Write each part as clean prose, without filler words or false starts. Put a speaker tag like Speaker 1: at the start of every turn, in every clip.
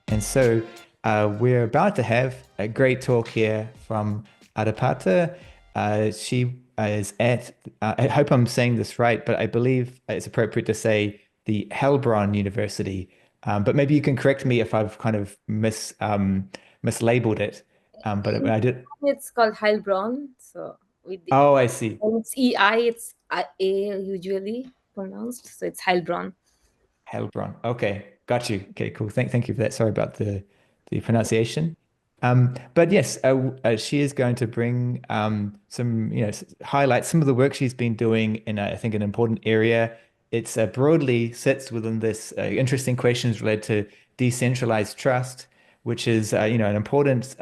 Speaker 1: And so we're about to have a great talk here from Arpita. She is at, I hope I'm saying this right, but I believe it's appropriate to say the Heilbronn University. But maybe you can correct me if I've kind of mislabeled it. But I did.
Speaker 2: It's called Heilbronn. So with the
Speaker 1: Oh, I see.
Speaker 2: it's EI, it's A usually pronounced. So it's Heilbronn.
Speaker 1: Heilbronn. Okay, got you. Okay, cool. Thank you for that. Sorry about the pronunciation. But yes, she is going to bring some, highlight some of the work she's been doing in, I think, an important area. It's broadly sits within this interesting questions related to decentralized trust, which is, an important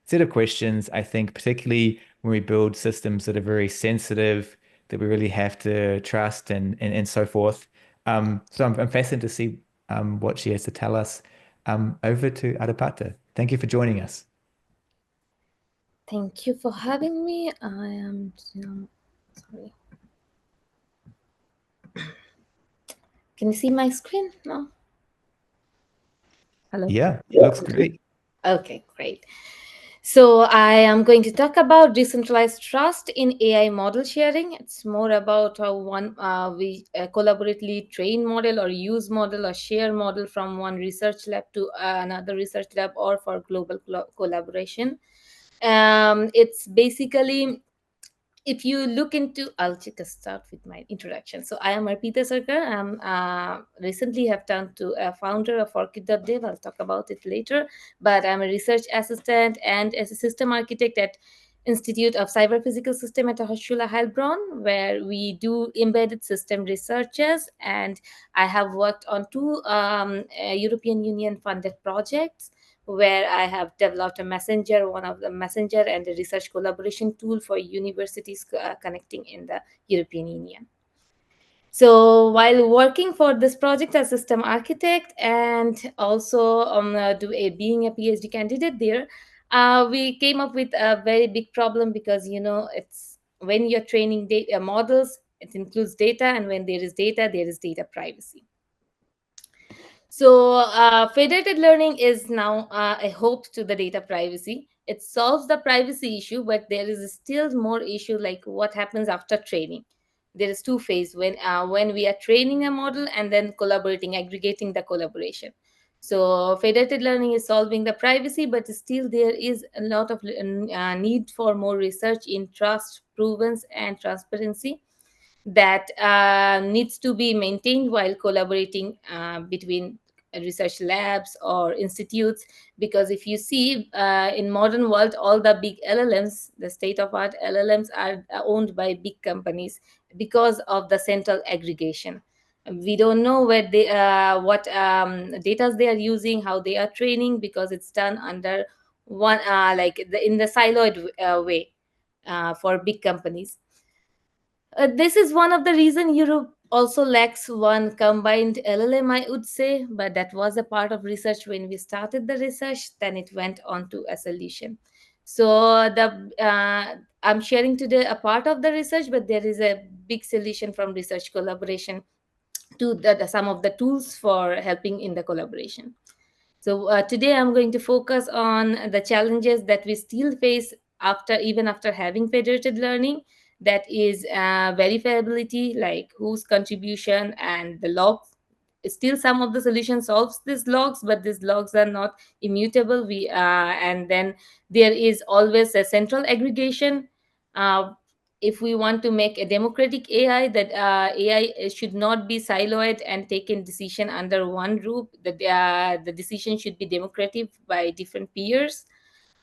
Speaker 1: set of questions, I think, particularly when we build systems that are very sensitive, that we really have to trust and so forth. So I'm fascinated to see what she has to tell us. Over to Arpita. Thank you for joining us.
Speaker 2: Thank you for having me. I am sorry. Can you see my screen now? Hello.
Speaker 1: Yeah, looks great.
Speaker 2: Okay, great. So I am going to talk about decentralized trust in AI model sharing. It's more about how we collaboratively train model or use model or share model from one research lab to another research lab or for global collaboration. It's basically, if you look into, I'll just start with my introduction. So I am Arpita Sarker. I'm recently have turned to a founder of Orchid.dev. I'll talk about it later. But I'm a research assistant and as a system architect at Institute of Cyber Physical System at Hochschule Heilbronn, where we do embedded system researches. And I have worked on two European Union funded projects where I have developed a messenger, one of the messenger and a research collaboration tool for universities connecting in the European Union. So while working for this project as system architect and also being a PhD candidate there, we came up with a very big problem because it's when you're training data models, it includes data, and when there is data privacy. So, federated learning is now a hope to the data privacy. It solves the privacy issue, but there is still more issue like what happens after training. There is two phase when we are training a model and then collaborating, aggregating the collaboration. So, federated learning is solving the privacy, but still there is a lot of need for more research in trust, provenance, and transparency that needs to be maintained while collaborating between research labs or institutes, because if you see in modern world, all the big llms, the state of art llms, are owned by big companies because of the central aggregation. We don't know where they what data they are using, how they are training, because it's done under one in the siloed way for big companies. This is one of the reason Europe also lacks one combined LLM, I would say, but that was a part of research when we started the research. Then it went on to a solution. So I'm sharing today a part of the research, but there is a big solution from research collaboration to some of the tools for helping in the collaboration. So today I'm going to focus on the challenges that we still face after having federated learning. That is verifiability, like whose contribution and the logs. Still, some of the solution solves these logs, but these logs are not immutable. And then there is always a central aggregation. Uh, if we want to make a democratic AI, that AI should not be siloed and taken decision under one roof. The decision should be democratic by different peers.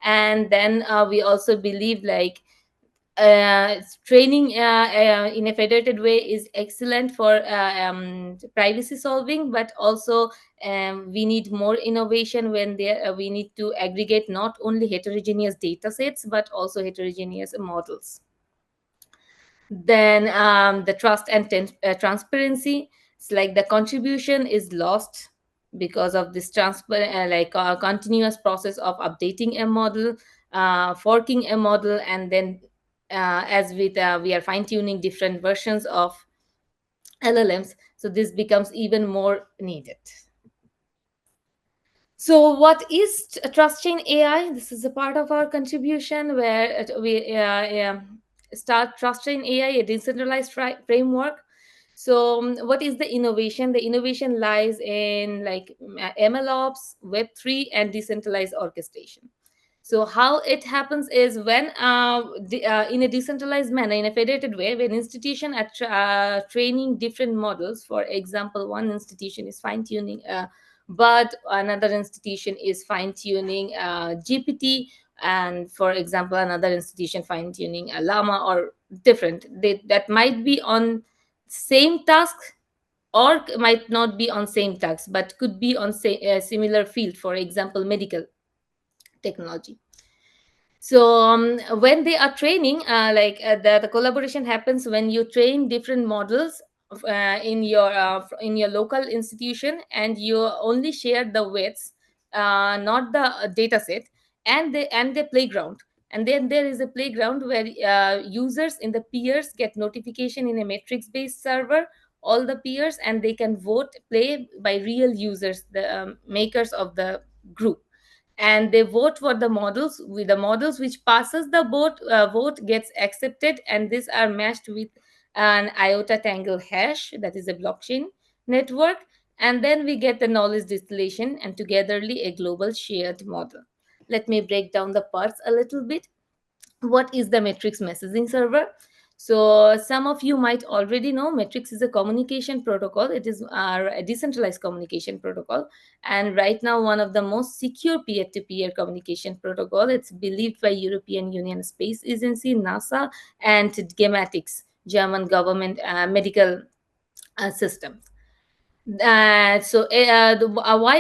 Speaker 2: And then we also believe like training in a federated way is excellent for privacy solving, but also we need more innovation when there we need to aggregate not only heterogeneous data sets but also heterogeneous models. Then the trust and transparency, it's like the contribution is lost because of this continuous process of updating a model, forking a model, and then as with we are fine tuning different versions of LLMs, so this becomes even more needed. So, what is Trust Chain AI? This is a part of our contribution where we start Trust Chain AI, a decentralized framework. So, what is the innovation? The innovation lies in like MLOps, Web3, and decentralized orchestration. So how it happens is when in a decentralized manner, in a federated way, when institution are training different models. For example, one institution is fine tuning but another institution is fine tuning GPT, and for example another institution fine tuning a llama, or different, that might be on same task or might not be on same task but could be on similar field, for example medical technology. So when they are training the collaboration happens when you train different models in your local institution, and you only share the weights, not the data set, and the playground. And then there is a playground where users in the peers get notification in a matrix based server, all the peers, and they can vote play by real users, the makers of the group, and they vote for the models. With the models which passes the vote gets accepted, and these are matched with an iota tangle hash, that is a blockchain network, and then we get the knowledge distillation and togetherly a global shared model. Let me break down the parts a little bit. What is the Matrix messaging server? So some of you might already know Matrix is a communication protocol. It is a decentralized communication protocol, and right now one of the most secure peer-to-peer communication protocol. It's believed by European Union Space Agency, NASA, and Gematics, German government medical system. Why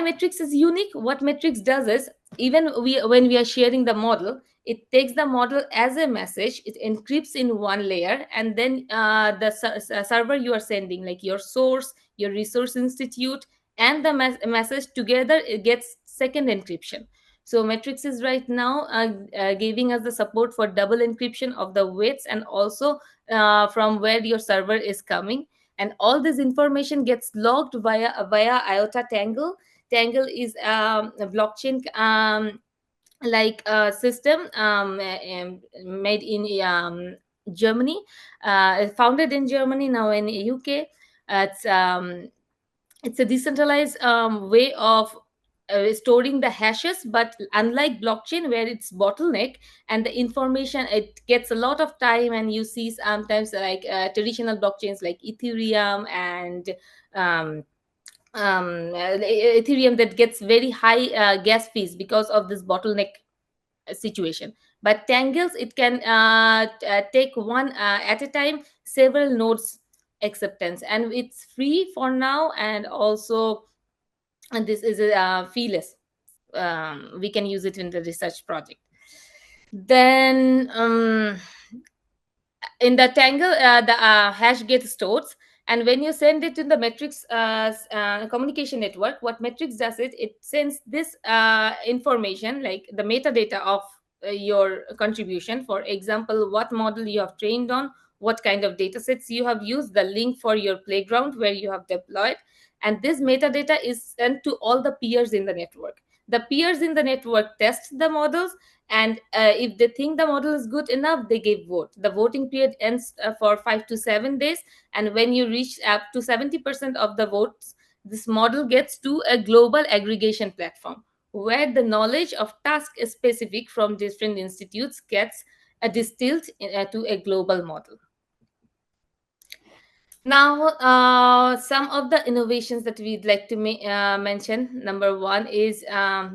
Speaker 2: Matrix is unique? What Matrix does is, even when we are sharing the model, it takes the model as a message, it encrypts in one layer, and then the server you are sending, like your source, your resource institute, and the message together, it gets second encryption. So Matrix is right now giving us the support for double encryption of the weights, and also from where your server is coming, and all this information gets logged via iota tangle. Tangle is a blockchain system made in Germany, founded in Germany, now in UK. It's a decentralized way of storing the hashes, but unlike blockchain where it's bottleneck, and the information, it gets a lot of time, and you see sometimes like traditional blockchains like Ethereum and um, Ethereum, that gets very high gas fees because of this bottleneck situation. But tangles, it can take one at a time several nodes acceptance, and it's free for now, and also, and this is feeless. We can use it in the research project. Then in the tangle, the hash gets stored, and when you send it in the Matrix communication network, what Matrix does, it sends this information, like the metadata of your contribution. For example, what model you have trained on, what kind of data sets you have used, the link for your playground where you have deployed, and this metadata is sent to all the peers in the network. The peers in the network test the models, and if they think the model is good enough, they give vote. The voting period ends for 5 to 7 days, and when you reach up to 70% of the votes, this model gets to a global aggregation platform where the knowledge of task specific from different institutes gets distilled to a global model. Now, some of the innovations that we'd like to mention. Number one is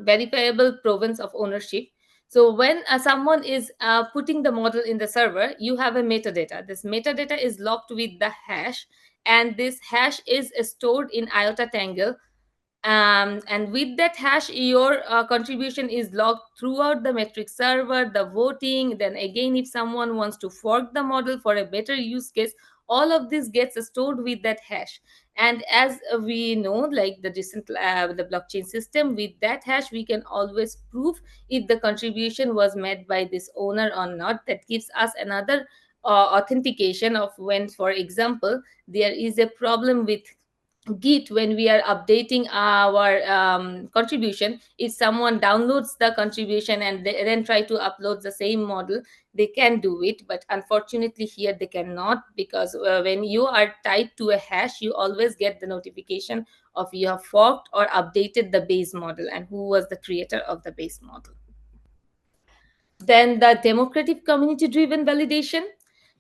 Speaker 2: verifiable provenance of ownership. So when someone is putting the model in the server, you have a metadata. This metadata is locked with the hash, and this hash is stored in iota tangle, and with that hash, your contribution is logged throughout the metric server, the voting. Then again, if someone wants to fork the model for a better use case, all of this gets stored with that hash. And as we know, like the blockchain system, with that hash we can always prove if the contribution was made by this owner or not. That gives us another authentication of when, for example, there is a problem with Git, when we are updating our contribution, if someone downloads the contribution and then try to upload the same model, they can do it, but unfortunately here they cannot, because when you are tied to a hash, you always get the notification of you have forked or updated the base model and who was the creator of the base model. Then the democratic community driven validation.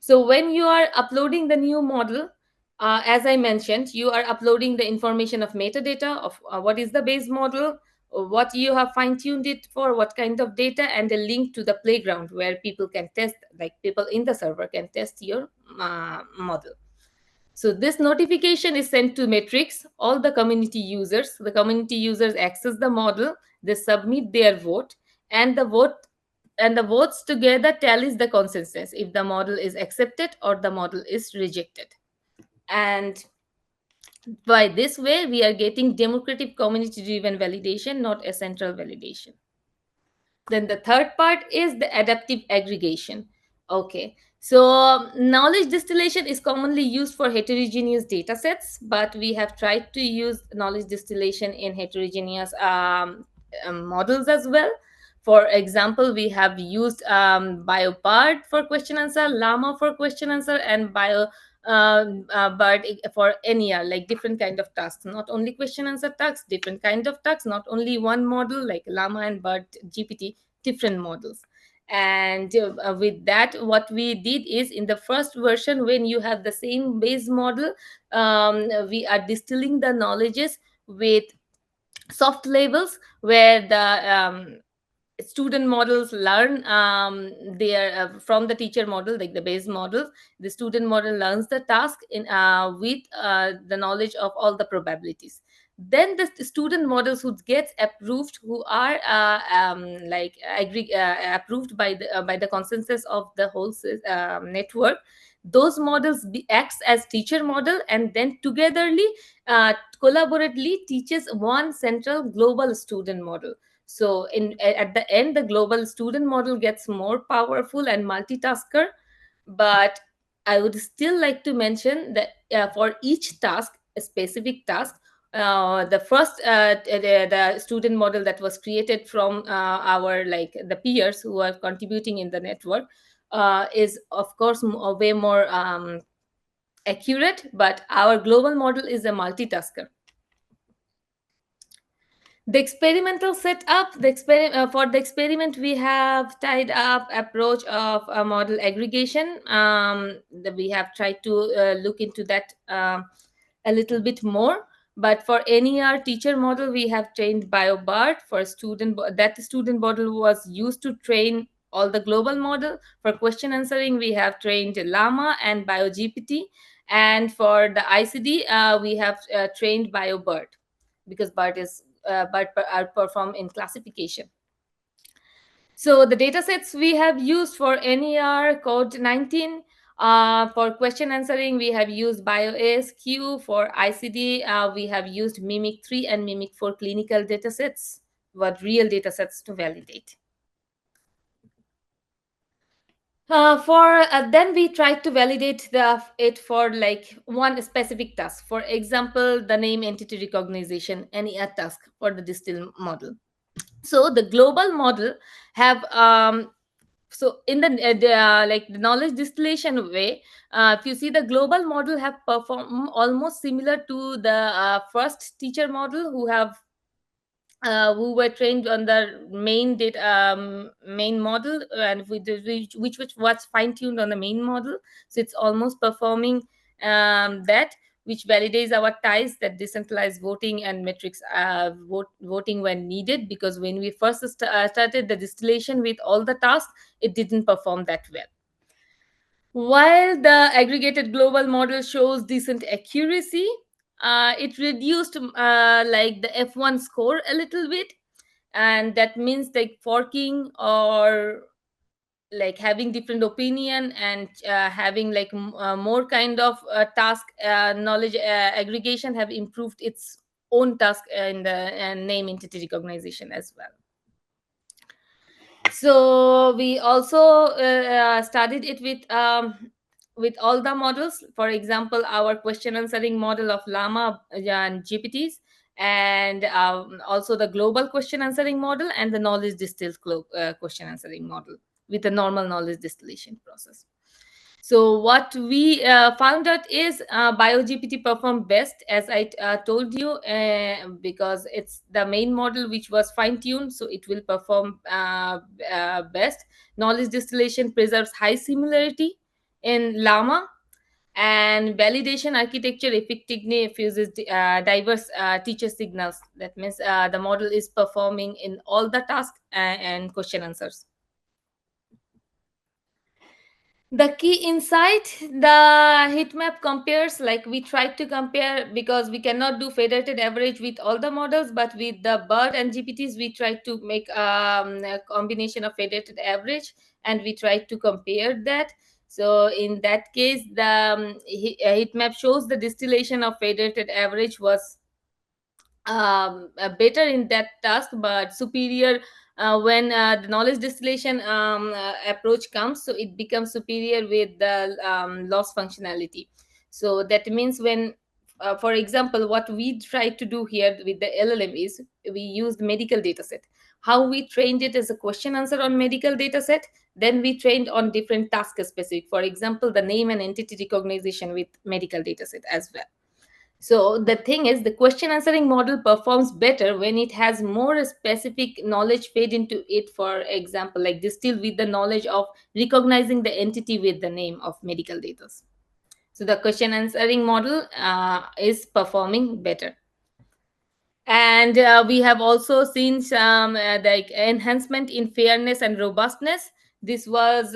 Speaker 2: So when you are uploading the new model, as I mentioned, you are uploading the information of metadata of what is the base model, what you have fine tuned it for, what kind of data, and a link to the playground where people can test, like people in the server can test your model. So this notification is sent to Matrix, all the community users. The community users access the model, they submit their vote, and the votes together tallies the consensus if the model is accepted or the model is rejected. And by this way, we are getting democratic community driven validation, not a central validation. Then the third part is the adaptive aggregation. Okay. So knowledge distillation is commonly used for heterogeneous data sets, but we have tried to use knowledge distillation in heterogeneous models as well. For example, we have used BioBard for question answer, Llama for question answer, and Bard for NER, like different kind of tasks, not only question answer tasks, different kind of tasks, not only one model like Llama and Bard GPT, different models. And with that, what we did is, in the first version, when you have the same base model, we are distilling the knowledges with soft labels, where the student models learn their from the teacher model, like the base model. The student model learns the task in with the knowledge of all the probabilities. Then the student models who gets approved, who are approved by the consensus of the whole network, those models acts as teacher model, and then togetherly uh, collaboratively teaches one central global student model. So at the end, the global student model gets more powerful and multitasker. But I would still like to mention that for each task, a specific task, the first the student model that was created from our, like the peers who are contributing in the network, is of course way more accurate, but our global model is a multitasker. The experimental setup, for the experiment, we have tied up approach of a model aggregation. We have tried to look into that a little bit more. But for NER teacher model, we have trained BioBart. For that student model was used to train all the global model. For question answering, we have trained Llama and BioGPT. And for the ICD, we have trained BioBart, because BART is but outperform in classification. So the data sets we have used for NER code 19. For question answering, we have used BioASQ. For ICD, we have used Mimic 3 and Mimic 4 clinical data sets, but real data sets to validate. For then we try to validate it for like one specific task. For example, the name entity recognition, NER task for the distill model. So the global model have so in like the knowledge distillation way, if you see, the global model have performed almost similar to the first teacher model, who were trained on the main model, and which was fine tuned on the main model. So it's almost performing that, which validates our ties that decentralized voting and metrics voting when needed, because when we first started the distillation with all the tasks, it didn't perform that well. While the aggregated global model shows decent accuracy, it reduced like the F1 score a little bit. And that means like forking, or like having different opinion, and having like more kind of task knowledge aggregation have improved its own task in the name entity recognition as well. So we also studied it with with all the models. For example, our question answering model of Llama and GPTs, and also the global question answering model and the knowledge distilled question answering model with the normal knowledge distillation process. So what we found out is BioGPT performed best, as I told you, because it's the main model which was fine tuned, so it will perform best. Knowledge distillation preserves high similarity in Llama, and validation architecture effectively fuses diverse teacher signals. That means the model is performing in all the tasks and question answers. The key insight, the heat map compares, like we tried to compare, because we cannot do federated average with all the models, but with the BERT and GPTs we tried to make a combination of federated average, and we tried to compare that. So in that case, the heat map shows the distillation of federated average was better in that task, but superior when the knowledge distillation approach comes, so it becomes superior with the loss functionality. So that means when for example, what we try to do here with the LLM is we used medical data set. How we trained it as a question answer on medical data set, then we trained on different task specific, for example the name and entity recognition with medical data set as well. So the thing is, the question answering model performs better when it has more specific knowledge fed into it. For example, like distilled with the knowledge of recognizing the entity with the name of medical data. So the question answering model is performing better. And we have also seen some like enhancement in fairness and robustness. This was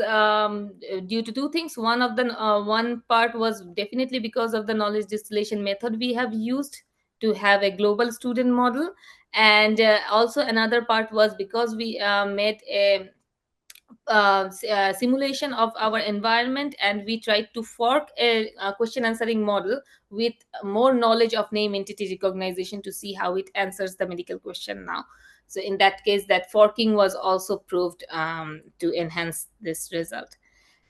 Speaker 2: due to two things. One of the one part was definitely because of the knowledge distillation method we have used to have a global student model, and also another part was because we made a simulation of our environment, and we tried to fork a question answering model with more knowledge of name entity recognition to see how it answers the medical question now. So in that case, that forking was also proved to enhance this result.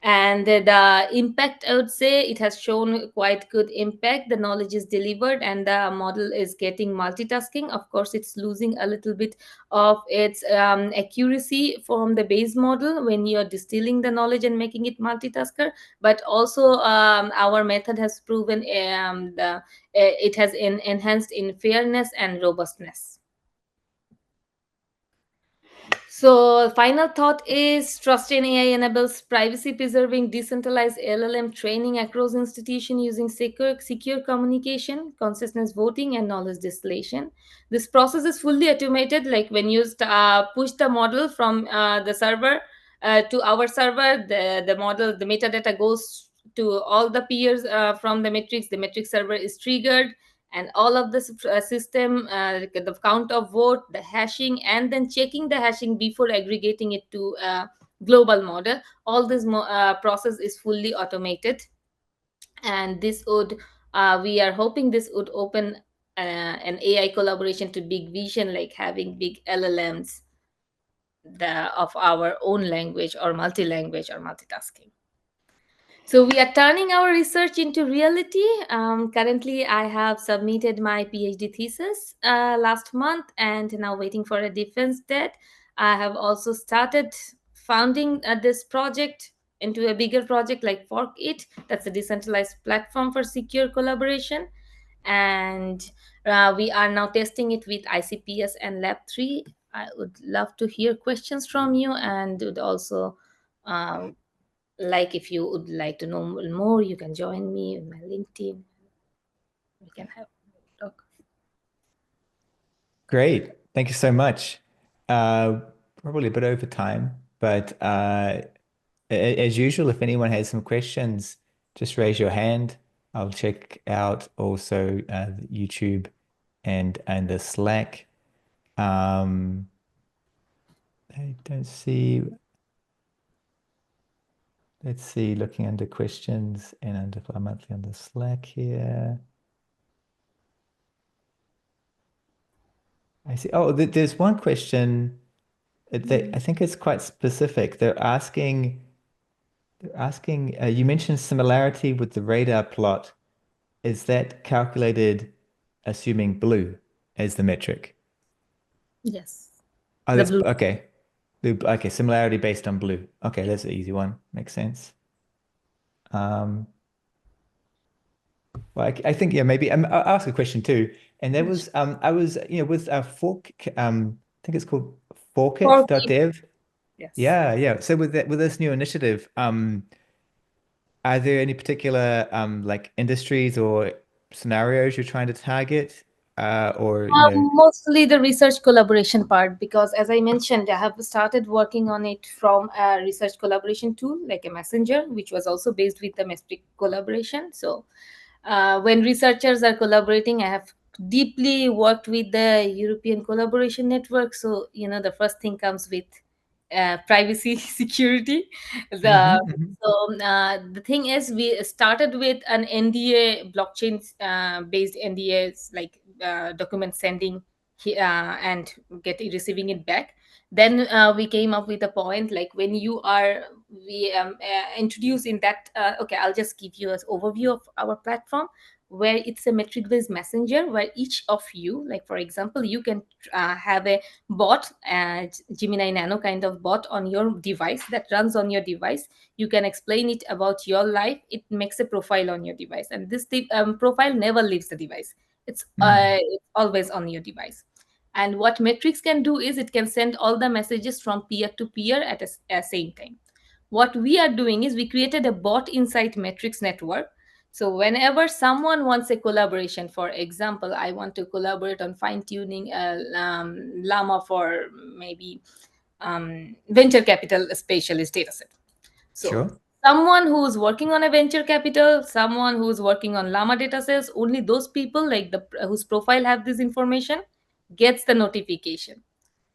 Speaker 2: And the impact, I would say it has shown quite good impact. The knowledge is delivered and the model is getting multitasking. Of course, it's losing a little bit of its accuracy from the base model when you're distilling the knowledge and making it multitasker. But also our method has proven it has enhanced in fairness and robustness. So, final thought is trust in AI enables privacy preserving decentralized LLM training across institution using secure communication, consensus voting, and knowledge distillation. This process is fully automated, like when you push the model from the server to our server, the model, the metadata goes to all the peers from the metrics server is triggered, and all of the system, the count of vote, the hashing, and then checking the hashing before aggregating it to a global model. All this process is fully automated, and this would we are hoping this would open an AI collaboration to big vision, like having big LLMs of our own language or multi-language or multitasking. So we are turning our research into reality. Currently, I have submitted my PhD thesis last month, and now waiting for a defense debt. I have also started founding this project into a bigger project like Fork It. That's a decentralized platform for secure collaboration, and we are now testing it with ICPS and Lab 3. I would love to hear questions from you, and would also um, like if you would like to know more, you can join me in my LinkedIn. We can have a talk.
Speaker 1: Great. Thank you so much. Uh, Probably a bit over time, but as usual, if anyone has some questions, just raise your hand. I'll check out also the YouTube and the Slack. Um, I don't see. Let's see, looking under questions and under Fly Monthly on the Slack here. I see. Oh, there's one question. I think it's quite specific. They're asking They're asking, you mentioned similarity with the radar plot. Is that calculated assuming blue as the metric?
Speaker 2: Yes,
Speaker 1: Oh,
Speaker 2: the
Speaker 1: that's
Speaker 2: blue.
Speaker 1: okay. Okay, similarity based on blue. Okay, that's an easy one. Makes sense. Um, well, I think yeah, maybe I'll ask a question too. And there was I was with Fork I think it's called
Speaker 2: For me,
Speaker 1: forkit.dev.
Speaker 2: yes.
Speaker 1: Yeah, yeah. So with this new initiative, are there any particular like industries or scenarios you're trying to target? Or
Speaker 2: Mostly the research collaboration part, because as I mentioned, I have started working on it from a research collaboration tool like a messenger, which was also based with the metric collaboration. So when researchers are collaborating, I have deeply worked with the European collaboration network. So, the first thing comes with privacy security.
Speaker 1: hmm
Speaker 2: The
Speaker 1: hmm
Speaker 2: the thing is, we started with an NDA, blockchain based NDAs, like document sending and receiving it back. Then we came up with a point, like when you are we introduce in that. Okay, I'll just give you an overview of our platform, where it's a metric based messenger, where each of you, like for example, you can have a bot, Gemini Nano kind of bot on your device, that runs on your device. You can explain it about your life. It makes a profile on your device, and this profile never leaves the device. It's always on your device. And what metrics can do is, it can send all the messages from peer to peer at a same time. What we are doing is, we created a bot inside metrics network. So whenever someone wants a collaboration, for example, I want to collaborate on fine tuning a llama for maybe venture capital specialist dataset. So
Speaker 1: Sure.
Speaker 2: someone who's working on a venture capital, someone who's working on llama datasets, only those people, like the whose profile have this information, gets the notification,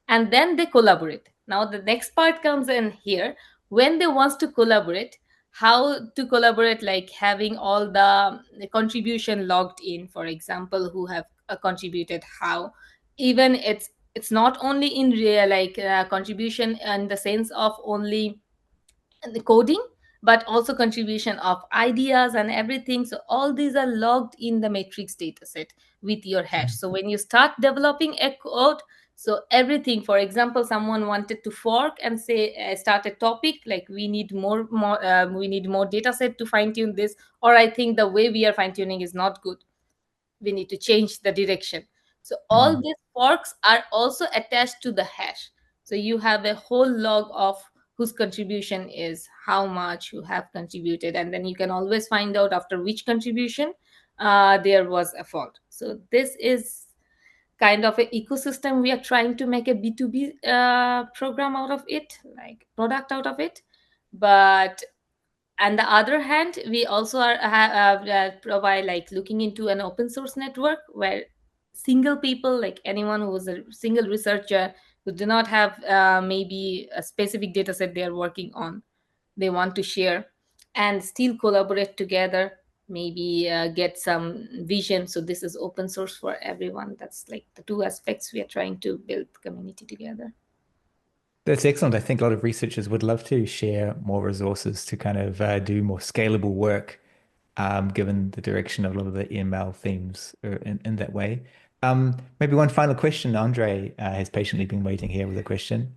Speaker 2: and then they collaborate. Now the next part comes in here. When they wants to collaborate, how to collaborate, like having all the contribution logged in, for example, who have contributed how. Even it's not only in real, like contribution in the sense of only the coding, but also contribution of ideas and everything. So all these are logged in the matrix dataset with your hash.
Speaker 1: Mm.
Speaker 2: So when you start developing a code, so everything, for example, someone wanted to fork and say start a topic, like we need more data set to fine tune this, or I think the way we are fine tuning is not good, we need to change the direction. So all
Speaker 1: Mm.
Speaker 2: these forks are also attached to the hash. So you have a whole log of whose contribution is how much you have contributed, and then you can always find out after which contribution there was a fault. So this is kind of an ecosystem. We are trying to make a B2B program out of it, like product out of it. But on the other hand, we also provide, like looking into an open source network, where single people, like anyone who is a single researcher who do not have maybe a specific data set they are working on, they want to share and still collaborate together, maybe get some vision. So this is open source for everyone. That's like the two aspects we are trying to build community together.
Speaker 1: That's excellent. I think a lot of researchers would love to share more resources to kind of do more scalable work, given the direction of a lot of the EML themes in that way. Maybe one final question. Andre has patiently been waiting here with a question.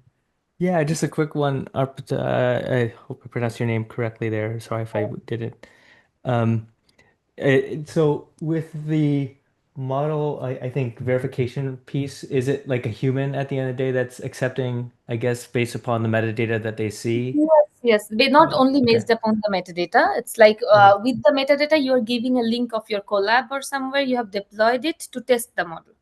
Speaker 3: Yeah, just a quick one, Arpita. I hope I pronounced your name correctly there. Sorry if I didn't. Um, so with the model, I think verification piece, is it like a human at the end of the day that's accepting, I guess, based upon the metadata that they see?
Speaker 2: Yes, yes. They not only
Speaker 3: Okay.
Speaker 2: based upon the metadata. It's like
Speaker 3: Okay.
Speaker 2: with the metadata, you are giving a link of your collab or somewhere you have deployed it to test the model.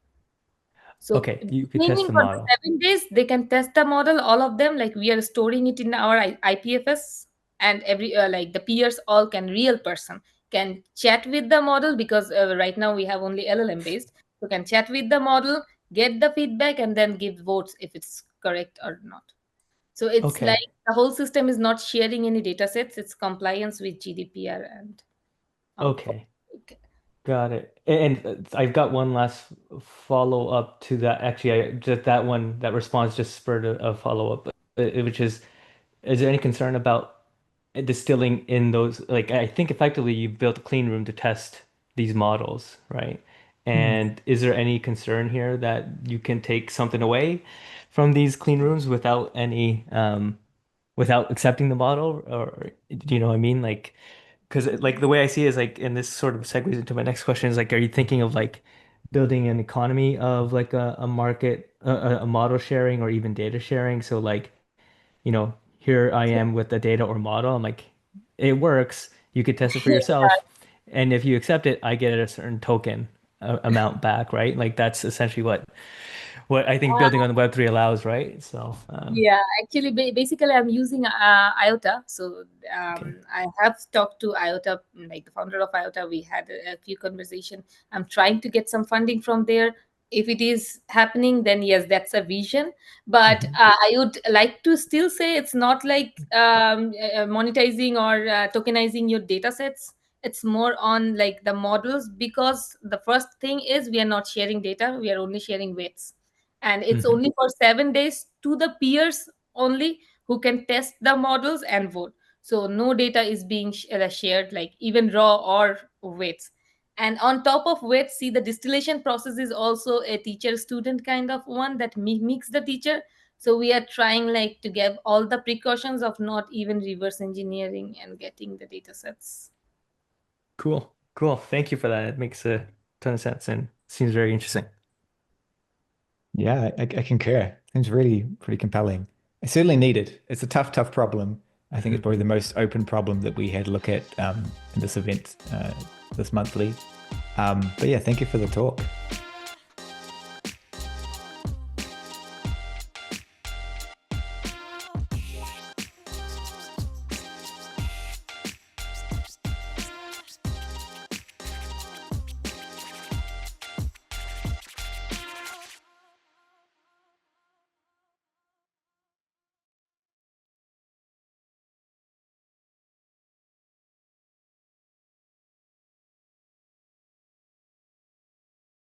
Speaker 2: So
Speaker 3: Okay, you could test
Speaker 2: training
Speaker 3: the
Speaker 2: for the
Speaker 3: model.
Speaker 2: 7 days, they can test the model, all of them. Like we are storing it in our IPFS, and every like the peers all can, real person can chat with the model, because right now we have only LLM based. So can chat with the model, get the feedback, and then give votes if it's correct or not. So it's like
Speaker 3: Okay.
Speaker 2: the whole system is not sharing any data sets. It's compliance with GDPR and all.
Speaker 3: Okay. Got it. And I've got one last follow up to that. Actually, I just that response just spurred a follow up, which is there any concern about distilling in those, like I think effectively you've built a clean room to test these models, right?
Speaker 1: Hmm.
Speaker 3: And is there any concern here that you can take something away from these clean rooms without any without accepting the model, or do you know what I mean? Like, because like the way I see it is like, and this sort of segues into my next question is like, are you thinking of like building an economy of like a market, a model sharing or even data sharing? So like, here I am with the data or model. I'm like, it works. You could test it for yourself. And if you accept it, I get a certain token amount back, right? Like that's essentially what I think building on the Web3 allows, right? So,
Speaker 2: Yeah, actually, basically, I'm using IOTA. So
Speaker 3: okay.
Speaker 2: I have talked to IOTA, like the founder of IOTA. We had a few conversation. I'm trying to get some funding from there. If it is happening, then yes, that's a vision. But
Speaker 3: Mhm.
Speaker 2: I would like to still say it's not like monetizing or tokenizing your data sets. It's more on like the models, because the first thing is we are not sharing data, we are only sharing weights, and it's
Speaker 3: Mhm.
Speaker 2: only for 7 days to the peers only who can test the models and vote. So no data is being shared, like even raw or weights. And on top of weights, see, the distillation process is also a teacher student kind of one that mimics the teacher. So we are trying like to give all the precautions of not even reverse engineering and getting the data sets.
Speaker 3: Cool. Cool. Thank you for that. It makes a ton of sense and seems very interesting.
Speaker 1: Yeah, I concur. Seems really pretty compelling. It's certainly needed. It's a tough problem. I think it's
Speaker 3: Mhm.
Speaker 1: probably the most open problem that we had to look at in this event, this monthly. But yeah, thank you for the talk.